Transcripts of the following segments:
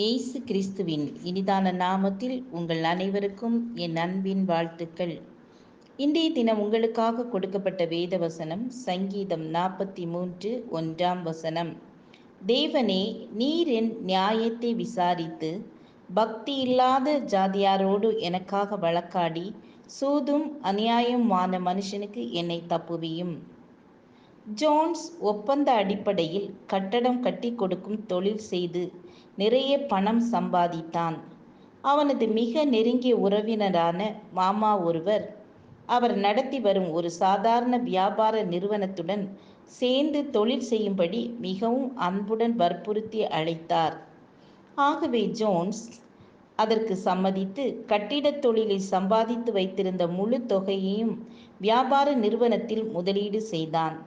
இயேசு கிறிஸ்துவின் இனிதான நாமத்தில் உங்கள் அனைவருக்கும் என் அன்பின் வாழ்த்துக்கள். இன்றைய தினம் உங்களுக்காக கொடுக்கப்பட்ட வேத வசனம் சங்கீதம் 43 1 தேவனே, நீர் என் நியாயத்தை விசாரித்து பக்தி இல்லாத ஜாதியாரோடு எனக்காக வழக்காடி சூதும் அநியாயமான மனுஷனுக்கு என்னை தப்புவியும். ஜோன்ஸ் ஒப்பந்த அடிப்படையில் கட்டடம் கட்டி கொடுக்கும் தொழில் செய்து நிறைய பணம் சம்பாதித்தான். அவனது மிக நெருங்கிய உறவினரான மாமா ஒருவர் அவர் நடத்தி வரும் ஒரு சாதாரண வியாபார நிறுவனத்துடன் சேர்ந்து தொழில் செய்யும்படி மிகவும் அன்புடன் வற்புறுத்தி அழைத்தார். ஆகவே ஜோன்ஸ் அதற்கு சம்மதித்து கட்டிடத் தொழிலில் சம்பாதித்து வைத்திருந்த முழு தொகையையும் வியாபார நிறுவனத்தில் முதலீடு செய்தான்.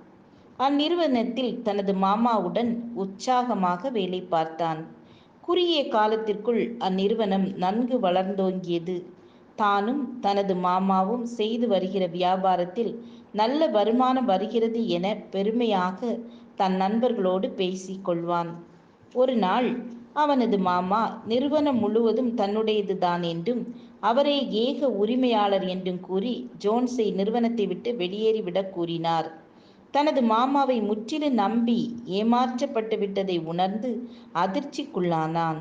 அந்நிறுவனத்தில் தனது மாமாவுடன் உற்சாகமாக வேலை பார்த்தான். குறுகிய காலத்திற்குள் அந்நிறுவனம் நன்கு வளர்ந்தோங்கியது. தானும் தனது மாமாவும் செய்து வருகிற வியாபாரத்தில் நல்ல வருமானம் வருகிறது என பெருமையாக தன் நண்பர்களோடு பேசிக் கொள்வான். ஒரு நாள் அவனது மாமா நிறுவனம் முழுவதும் தன்னுடையதுதான் என்றும் அவரே ஏக உரிமையாளர் என்றும் கூறி ஜோன்ஸை நிறுவனத்தை விட்டு வெளியேறிவிடக் கூறினார். தனது மாமாவை முற்றிலும் நம்பி ஏமாற்றப்பட்டு விட்டதை உணர்ந்து அதிர்ச்சிக்குள்ளானான்.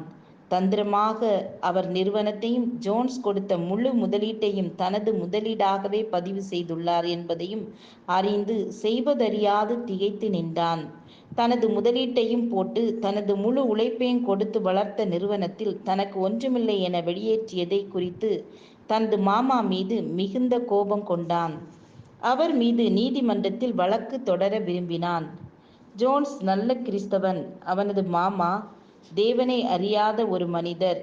தந்திரமாக அவர் நிறுவனத்தையும் ஜோன்ஸ் கொடுத்த முழு முதலீட்டையும் தனது முதலீடாகவே பதிவு செய்துள்ளார் என்பதையும் அறிந்து செய்வதறியாது திகைத்து நின்றான். தனது முதலீட்டையும் போட்டு தனது முழு உழைப்பையும் கொடுத்து வளர்த்த நிறுவனத்தில் தனக்கு ஒன்றுமில்லை என வெளியேற்றியதை குறித்து தனது மாமா மீது மிகுந்த கோபம் கொண்டான். அவர் மீது நீதிமன்றத்தில் வழக்கு தொடர விரும்பினான். ஜோன்ஸ் நல்ல கிறிஸ்தவன். அவனது மாமா தேவனை அறியாத ஒரு மனிதர்.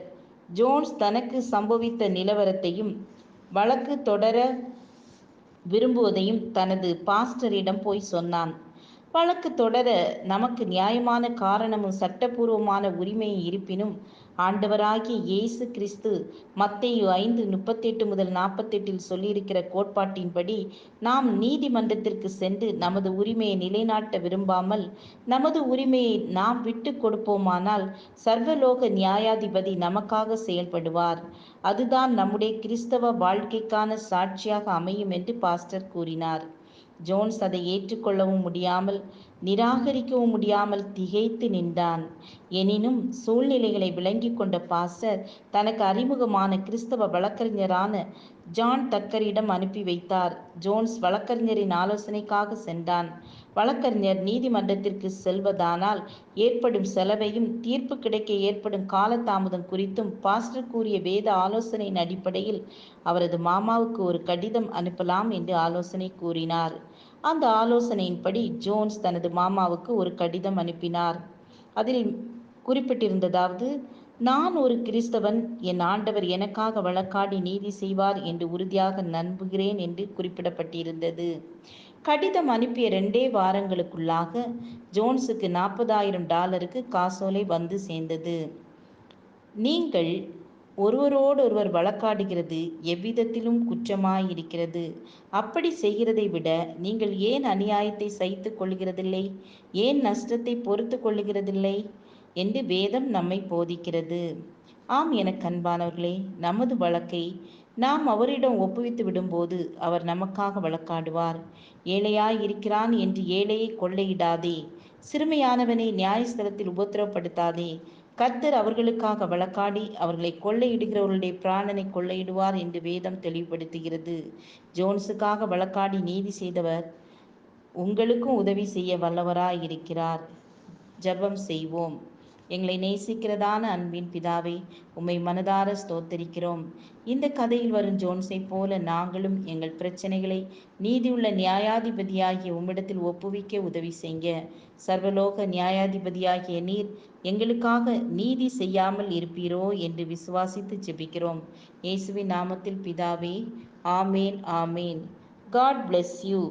ஜோன்ஸ் தனக்கு சம்பவித்த நிலவரத்தையும் வழக்கு தொடர விரும்புவதையும் தனது பாஸ்டரிடம் போய் சொன்னான். வழக்கு தொடர நமக்கு நியாயமான காரணமும் சட்டபூர்வமான உரிமையும் இருப்பினும் ஆண்டவராகிய இயேசு கிறிஸ்து மத்தேயு 5:38-48 சொல்லியிருக்கிற கோட்பாட்டின்படி நாம் நீதிமன்றத்திற்கு சென்று நமது உரிமையை நிலைநாட்ட விரும்பாமல் நமது உரிமையை நாம் விட்டு கொடுப்போமானால் சர்வலோக நியாயாதிபதி நமக்காக செயல்படுவார். அதுதான் நம்முடைய கிறிஸ்தவ வாழ்க்கைக்கான சாட்சியாக அமையும் என்று பாஸ்டர் கூறினார். ஜோன்ஸ் அதை ஏற்றுக்கொள்ளவும் முடியாமல் நிராகரிக்கவும் முடியாமல் திகைத்து நின்றான். எனினும் சூழ்நிலைகளை விளங்கி கொண்ட பாஸ்டர் தனக்கு அறிமுகமான கிறிஸ்தவ வழக்கறிஞரான ஜான் தக்கரிடம் அனுப்பி வைத்தார். ஜோன்ஸ் வழக்கறிஞரின் ஆலோசனைக்காக சென்றான். வழக்கறிஞர் நீதிமன்றத்திற்கு செல்வதானால் ஏற்படும் செலவையும் தீர்ப்பு கிடைக்க ஏற்படும் காலதாமதம் குறித்தும் பாஸ்டர் கூறிய வேத ஆலோசனையின் அடிப்படையில் அவரது மாமாவுக்கு ஒரு கடிதம் அனுப்பலாம் என்று ஆலோசனை கூறினார். அந்த ஆலோசனையின்படி ஜோன்ஸ் தனது மாமாவுக்கு ஒரு கடிதம் அனுப்பினார். அதில் குறிப்பிட்டிருந்ததாவது: நான் ஒரு கிறிஸ்தவன், என் ஆண்டவர் எனக்காக வழக்காடி நீதி செய்வார் என்று உறுதியாக நம்புகிறேன் என்று குறிப்பிடப்பட்டிருந்தது. கடிதம் அனுப்பிய 2 வாரங்களுக்குள்ளாக ஜோன்ஸுக்கு $40,000 காசோலை வந்து சேர்ந்தது. நீங்கள் ஒருவரோடொருவர் வழக்காடுகிறது எவ்விதத்திலும் குற்றமாயிருக்கிறது. அப்படி செய்கிறதை விட நீங்கள் ஏன் அநியாயத்தை சகித்துக் கொள்கிறதில்லை? ஏன் நஷ்டத்தை பொறுத்து கொள்ளுகிறதில்லை என்று வேதம் நம்மை போதிக்கிறது. ஆம், எனக்கு அன்பானவர்களே, நமது வழக்கை நாம் அவரிடம் ஒப்புவித்து விடும்போது அவர் நமக்காக வழக்காடுவார். ஏழையாய் இருக்கிறான் என்று ஏழையை கொள்ளையிடாதே. சிறுமையானவனை நியாயஸ்தலத்தில் உபத்திரவப்படுத்தாதே. கர்த்தர் அவர்களுக்காக வழக்காடி அவர்களை கொள்ளையிடுகிறவர்களுடைய பிராணனை கொள்ளையிடுவார் என்று வேதம் தெளிவுபடுத்துகிறது. ஜோன்ஸுக்காக வழக்காடி நீதி செய்தவர் உங்களுக்கும் உதவி செய்ய வல்லவராய் இருக்கிறார். ஜெபம் செய்வோம். எங்களை நேசிக்கிறதான அன்பின் பிதாவே, உம்மை மனதார ஸ்தோத்தரிக்கிறோம். இந்த கதையில் வரும் ஜோன்ஸை போல நாங்களும் எங்கள் பிரச்சனைகளை நீதியுள்ள நியாயாதிபதியாகிய உம்மிடத்தில் ஒப்புவிக்க உதவி செய்ய. சர்வலோக நியாயாதிபதியாகிய நீர் எங்களுக்காக நீதி செய்யாமல் இருப்பீரோ என்று விசுவாசித்து ஜெபிக்கிறோம். இயேசுவின் நாமத்தில் பிதாவே, ஆமேன், ஆமேன். God bless you.